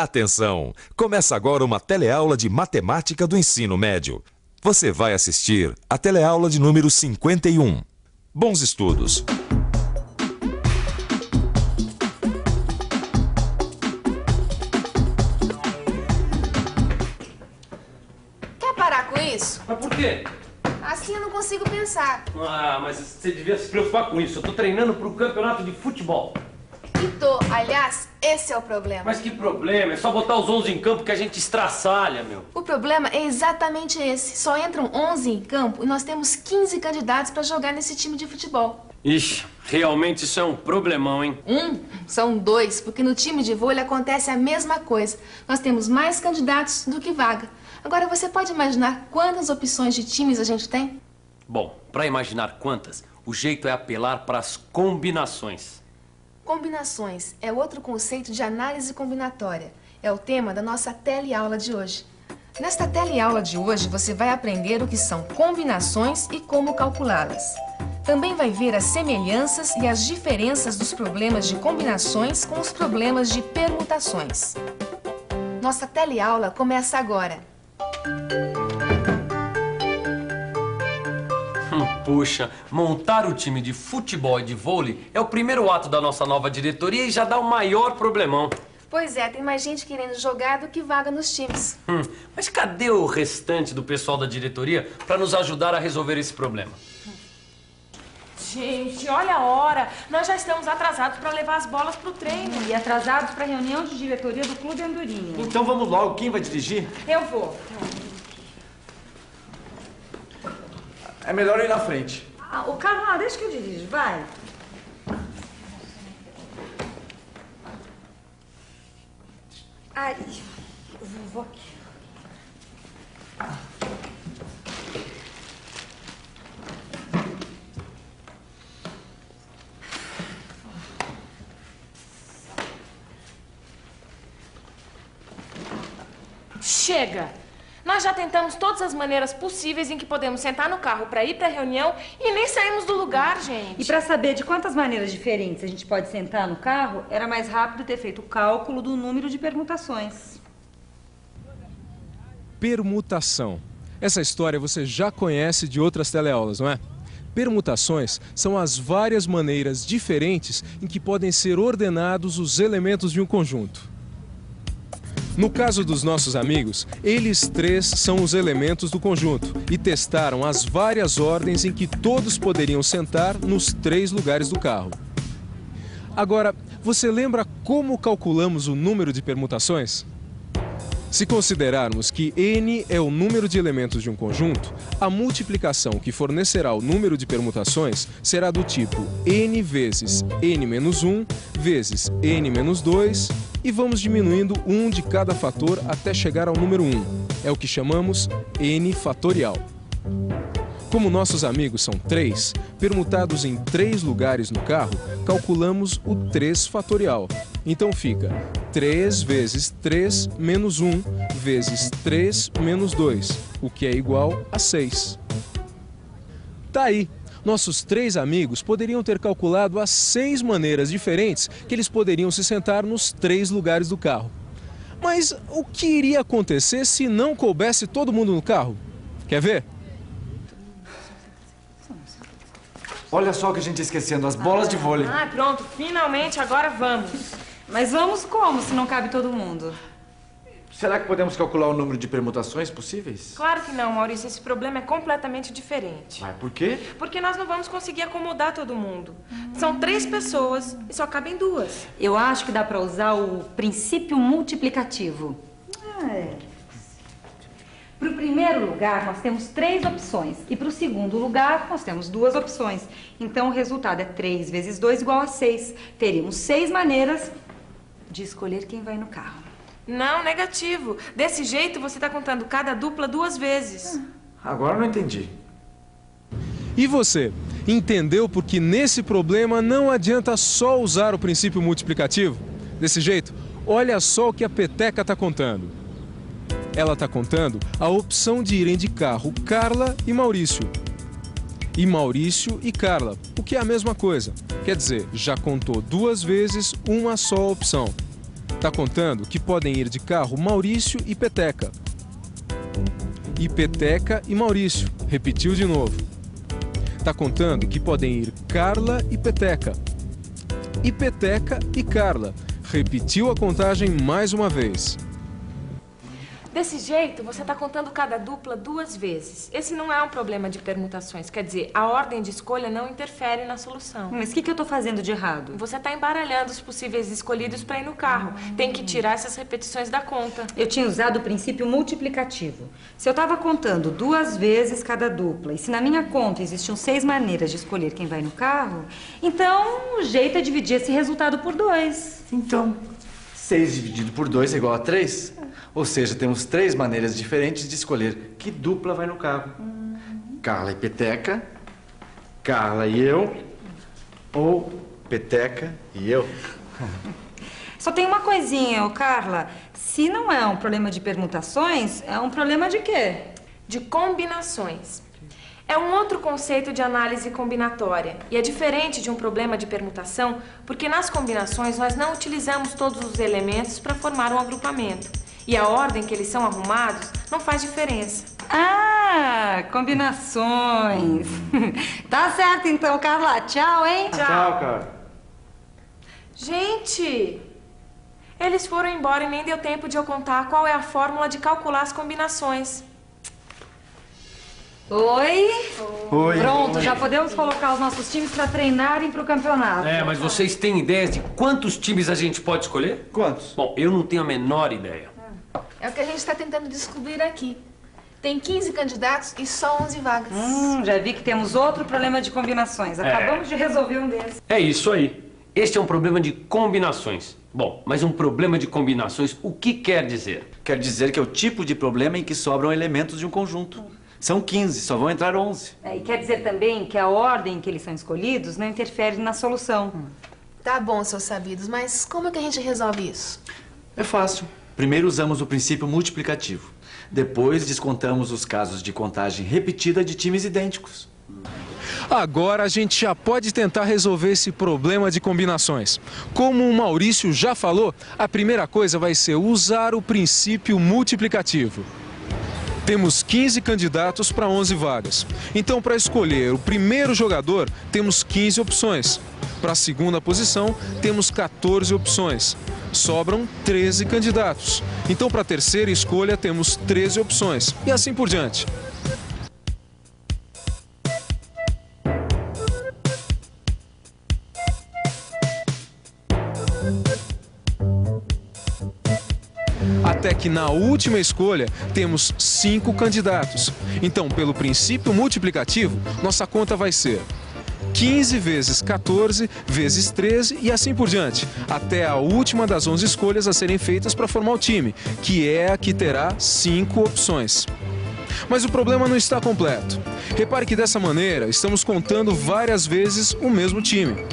Atenção! Começa agora uma teleaula de matemática do ensino médio. Você vai assistir a teleaula de número 51. Bons estudos! Quer parar com isso? Mas por quê? Assim eu não consigo pensar. Ah, mas você devia se preocupar com isso. Eu tô treinando pro campeonato de futebol. E tô. Aliás, esse é o problema. Mas que problema? É só botar os 11 em campo que a gente estraçalha, meu. O problema é exatamente esse. Só entram 11 em campo e nós temos 15 candidatos pra jogar nesse time de futebol. Ixi, realmente isso é um problemão, hein? São 2, porque no time de vôlei acontece a mesma coisa. Nós temos mais candidatos do que vaga. Agora, você pode imaginar quantas opções de times a gente tem? Bom, pra imaginar quantas, o jeito é apelar para as combinações. Combinações é outro conceito de análise combinatória. É o tema da nossa teleaula de hoje. Nesta teleaula de hoje, você vai aprender o que são combinações e como calculá-las. Também vai ver as semelhanças e as diferenças dos problemas de combinações com os problemas de permutações. Nossa teleaula começa agora. Puxa, montar o time de futebol e de vôlei é o primeiro ato da nossa nova diretoria e já dá o maior problemão. Pois é, tem mais gente querendo jogar do que vaga nos times. Mas cadê o restante do pessoal da diretoria para nos ajudar a resolver esse problema? Gente, olha a hora. Nós já estamos atrasados para levar as bolas pro treino. E atrasados para a reunião de diretoria do Clube Andorinha. Então vamos logo. Quem vai dirigir? Eu vou. É melhor ir na frente. O carro, deixa que eu dirijo, vai. Ai, eu vou aqui. Chega! Nós já tentamos todas as maneiras possíveis em que podemos sentar no carro para ir para a reunião e nem saímos do lugar, gente. E para saber de quantas maneiras diferentes a gente pode sentar no carro, era mais rápido ter feito o cálculo do número de permutações. Permutação. Essa história você já conhece de outras teleaulas, não é? Permutações são as várias maneiras diferentes em que podem ser ordenados os elementos de um conjunto. No caso dos nossos amigos, eles 3 são os elementos do conjunto e testaram as várias ordens em que todos poderiam sentar nos 3 lugares do carro. Agora, você lembra como calculamos o número de permutações? Se considerarmos que n é o número de elementos de um conjunto, a multiplicação que fornecerá o número de permutações será do tipo n vezes n-1 vezes n-2 e vamos diminuindo 1 de cada fator até chegar ao número 1. É o que chamamos n fatorial. Como nossos amigos são 3, permutados em 3 lugares no carro, calculamos o 3 fatorial. Então fica 3 vezes 3 menos 1 vezes 3 menos 2, o que é igual a 6. Tá aí! Nossos 3 amigos poderiam ter calculado as 6 maneiras diferentes que eles poderiam se sentar nos 3 lugares do carro. Mas o que iria acontecer se não coubesse todo mundo no carro? Quer ver? Olha só o que a gente esquecendo, as bolas de vôlei. Pronto, finalmente, agora vamos. Mas vamos como, se não cabe todo mundo? Será que podemos calcular o número de permutações possíveis? Claro que não, Maurício, esse problema é completamente diferente. Mas por quê? Porque nós não vamos conseguir acomodar todo mundo. São 3 pessoas e só cabem 2. Eu acho que dá para usar o princípio multiplicativo. Para o primeiro lugar, nós temos 3 opções. E para o segundo lugar, nós temos 2 opções. Então, o resultado é 3 vezes 2 igual a 6. Teríamos 6 maneiras de escolher quem vai no carro. Não, negativo. Desse jeito, você está contando cada dupla 2 vezes. Agora eu não entendi. E você, entendeu porque nesse problema não adianta só usar o princípio multiplicativo? Desse jeito, olha só o que a peteca está contando. Ela está contando a opção de irem de carro Carla e Maurício. E Maurício e Carla, o que é a mesma coisa. Quer dizer, já contou 2 vezes uma só opção. Tá contando que podem ir de carro Maurício e Peteca. E Peteca e Maurício. Repetiu de novo. Tá contando que podem ir Carla e Peteca. E Peteca e Carla. Repetiu a contagem mais uma vez. Desse jeito, você está contando cada dupla 2 vezes. Esse não é um problema de permutações. Quer dizer, a ordem de escolha não interfere na solução. Mas o que eu tô fazendo de errado? Você está embaralhando os possíveis escolhidos para ir no carro. Tem que tirar essas repetições da conta. Eu tinha usado o princípio multiplicativo. Se eu estava contando 2 vezes cada dupla, e se na minha conta existiam 6 maneiras de escolher quem vai no carro, então o jeito é dividir esse resultado por 2. Então, 6 dividido por 2 é igual a 3? Ou seja, temos 3 maneiras diferentes de escolher que dupla vai no carro. Carla e Peteca, Carla e eu, ou Peteca e eu. Só tem uma coisinha, ô Carla. Se não é um problema de permutações, é um problema de quê? De combinações. É um outro conceito de análise combinatória e é diferente de um problema de permutação porque nas combinações nós não utilizamos todos os elementos para formar um agrupamento e a ordem que eles são arrumados não faz diferença. Ah, combinações. Tá certo então, Carla. Tchau, hein? Tchau, Carla. Gente, eles foram embora e nem deu tempo de eu contar qual é a fórmula de calcular as combinações. Oi? Oi. Pronto, já podemos colocar os nossos times para treinarem para o campeonato. Mas vocês têm ideias de quantos times a gente pode escolher? Quantos? Bom, eu não tenho a menor ideia. É o que a gente está tentando descobrir aqui. Tem 15 candidatos e só 11 vagas. Já vi que temos outro problema de combinações. Acabamos de resolver um desses. É isso aí. Este é um problema de combinações. Bom, mas um problema de combinações, o que quer dizer? Quer dizer que é o tipo de problema em que sobram elementos de um conjunto. São 15, só vão entrar 11. E quer dizer também que a ordem em que eles são escolhidos não interfere na solução. Tá bom, seus sabidos, mas como é que a gente resolve isso? É fácil. Primeiro usamos o princípio multiplicativo. Depois descontamos os casos de contagem repetida de times idênticos. Agora a gente já pode tentar resolver esse problema de combinações. Como o Maurício já falou, a primeira coisa vai ser usar o princípio multiplicativo. Temos 15 candidatos para 11 vagas. Então, para escolher o primeiro jogador, temos 15 opções. Para a segunda posição, temos 14 opções. Sobram 13 candidatos. Então, para a terceira escolha, temos 13 opções. E assim por diante. Até que na última escolha temos 5 candidatos. Então, pelo princípio multiplicativo, nossa conta vai ser 15 vezes 14 vezes 13 e assim por diante, até a última das 11 escolhas a serem feitas para formar o time, que é a que terá 5 opções. Mas o problema não está completo. Repare que dessa maneira estamos contando várias vezes o mesmo time.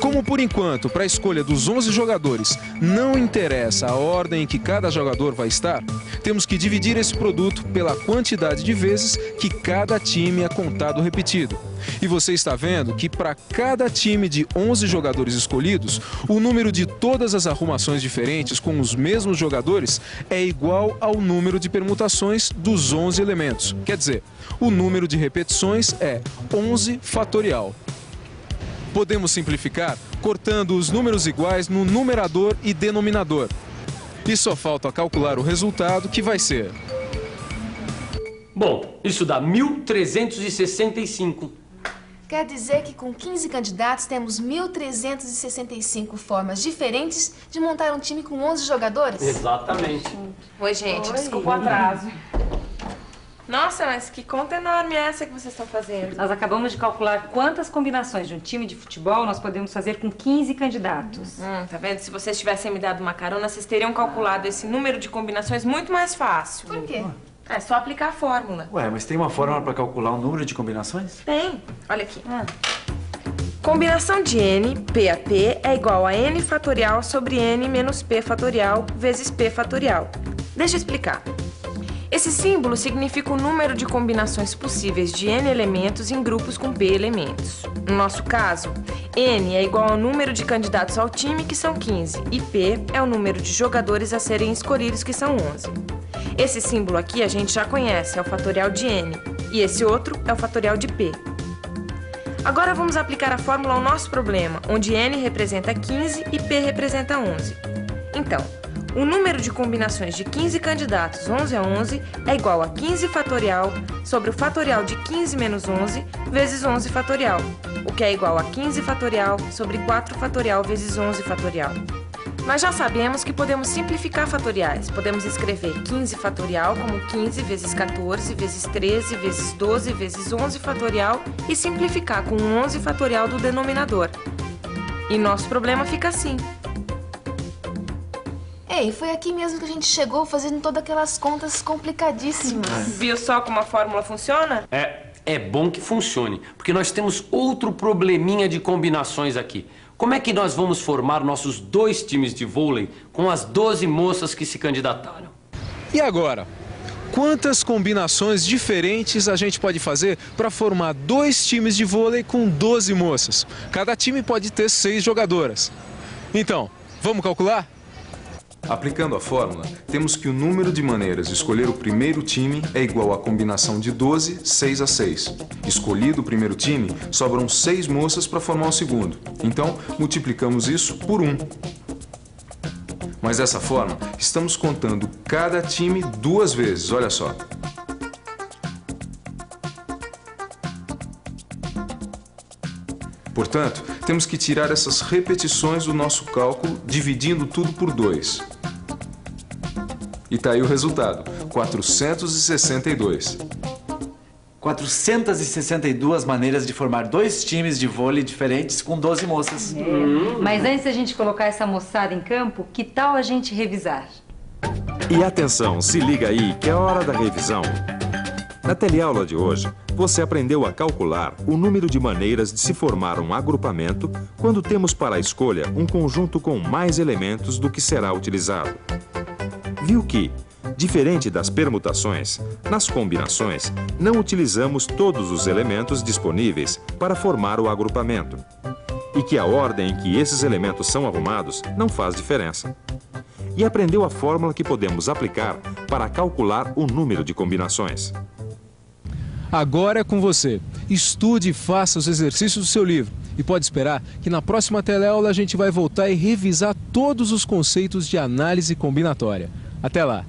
Como por enquanto, para a escolha dos 11 jogadores, não interessa a ordem em que cada jogador vai estar, temos que dividir esse produto pela quantidade de vezes que cada time é contado repetido. E você está vendo que para cada time de 11 jogadores escolhidos, o número de todas as arrumações diferentes com os mesmos jogadores é igual ao número de permutações dos 11 elementos. Quer dizer, o número de repetições é 11 fatorial. Podemos simplificar cortando os números iguais no numerador e denominador. E só falta calcular o resultado, que vai ser... Bom, isso dá 1.365. Quer dizer que com 15 candidatos temos 1.365 formas diferentes de montar um time com 11 jogadores? Exatamente. Oi, gente, desculpa o atraso. Nossa, mas que conta enorme é essa que vocês estão fazendo? Nós acabamos de calcular quantas combinações de um time de futebol nós podemos fazer com 15 candidatos. Tá vendo? Se vocês tivessem me dado uma carona, vocês teriam calculado esse número de combinações muito mais fácil. Por quê? É só aplicar a fórmula. Ué, mas tem uma fórmula para calcular o número de combinações? Tem. Olha aqui. Combinação de n, p a p, é igual a n fatorial sobre n menos p fatorial vezes p fatorial. Deixa eu explicar. Esse símbolo significa o número de combinações possíveis de N elementos em grupos com P elementos. No nosso caso, N é igual ao número de candidatos ao time, que são 15, e P é o número de jogadores a serem escolhidos, que são 11. Esse símbolo aqui a gente já conhece, é o fatorial de N, e esse outro é o fatorial de P. Agora vamos aplicar a fórmula ao nosso problema, onde N representa 15 e P representa 11. Então, o número de combinações de 15 candidatos 11 a 11 é igual a 15 fatorial sobre o fatorial de 15 menos 11 vezes 11 fatorial, o que é igual a 15 fatorial sobre 4 fatorial vezes 11 fatorial. Nós já sabemos que podemos simplificar fatoriais. Podemos escrever 15 fatorial como 15 vezes 14 vezes 13 vezes 12 vezes 11 fatorial e simplificar com 11 fatorial do denominador. E nosso problema fica assim. Ei, foi aqui mesmo que a gente chegou fazendo todas aquelas contas complicadíssimas. Viu só como a fórmula funciona? É bom que funcione, porque nós temos outro probleminha de combinações aqui. Como é que nós vamos formar nossos 2 times de vôlei com as 12 moças que se candidataram? E agora? Quantas combinações diferentes a gente pode fazer para formar 2 times de vôlei com 12 moças? Cada time pode ter 6 jogadoras. Então, vamos calcular? Aplicando a fórmula, temos que o número de maneiras de escolher o primeiro time é igual à combinação de 12, 6 a 6. Escolhido o primeiro time, sobram 6 moças para formar o segundo. Então, multiplicamos isso por 1. Mas dessa forma, estamos contando cada time 2 vezes, olha só. Portanto, temos que tirar essas repetições do nosso cálculo, dividindo tudo por 2. E tá aí o resultado, 462. 462 maneiras de formar 2 times de vôlei diferentes com 12 moças. Mas antes da gente colocar essa moçada em campo, que tal a gente revisar? E atenção, se liga aí que é hora da revisão. Na teleaula de hoje, você aprendeu a calcular o número de maneiras de se formar um agrupamento quando temos para a escolha um conjunto com mais elementos do que será utilizado. Viu que, diferente das permutações, nas combinações, não utilizamos todos os elementos disponíveis para formar o agrupamento. E que a ordem em que esses elementos são arrumados não faz diferença. E aprendeu a fórmula que podemos aplicar para calcular o número de combinações. Agora é com você. Estude e faça os exercícios do seu livro. E pode esperar que na próxima teleaula a gente vai voltar e revisar todos os conceitos de análise combinatória. Até lá!